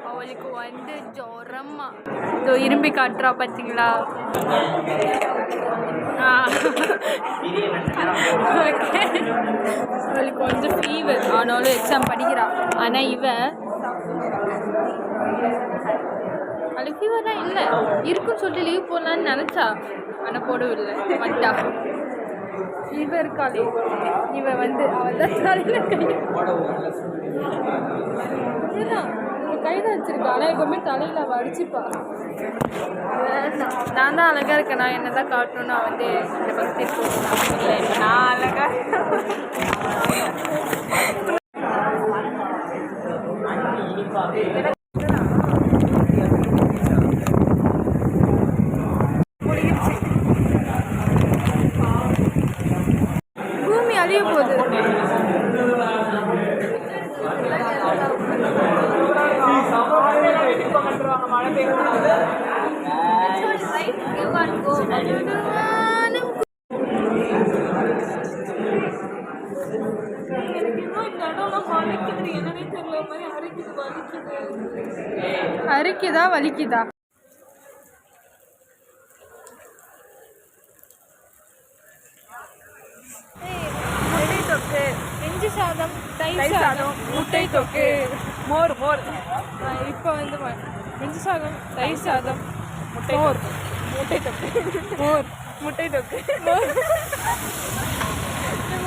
அவளுக்கு வந்து ஜோரம்மா இதோ இரும்பி காட்டுறா பார்த்தீங்களா? அவளுக்கு கொஞ்சம் ஃபீவர் ஆனாலும் எக்ஸாம் படிக்கிறா. ஆனால் அவளுக்கு ஃபீவர்லாம் இல்லை, இருக்குன்னு சொல்லிட்டு லீவ் போடலான்னு நினச்சா, ஆனால் போடவில்லை, வந்தா. இவ இருக்காளே, இவ வந்து அவள் தான் தலையில் கைதான் வச்சிருக்கா. ஆனால் எப்பவுமே தலையில் அவள் அடிச்சுப்பா. நான் தான் அழகாக இருக்கேன், நான் என்ன தான் காட்டணும்னு நான் வந்து என்னை பற்றி இல்லை, நான் அழகாக பூமி அழிய போகுது. அரிக்குதா வலிக்குதா? முட்டை தொக்கு, இஞ்சி சாதம், தயிர் சாதம், முட்டை தொக்கு, மோர். இப்போ வந்து இஞ்சி சாதம், தயிர் சாதம், மோர், முட்டை தொக்கு, மோர், முட்டை தொக்கு. இப்போ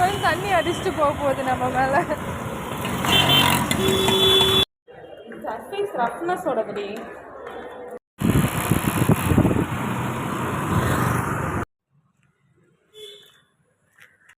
வந்து தண்ணி அடிச்சுட்டு போக போகுது நம்ம மேலே. சர்ஃபேஸ் ரஃப்னஸோட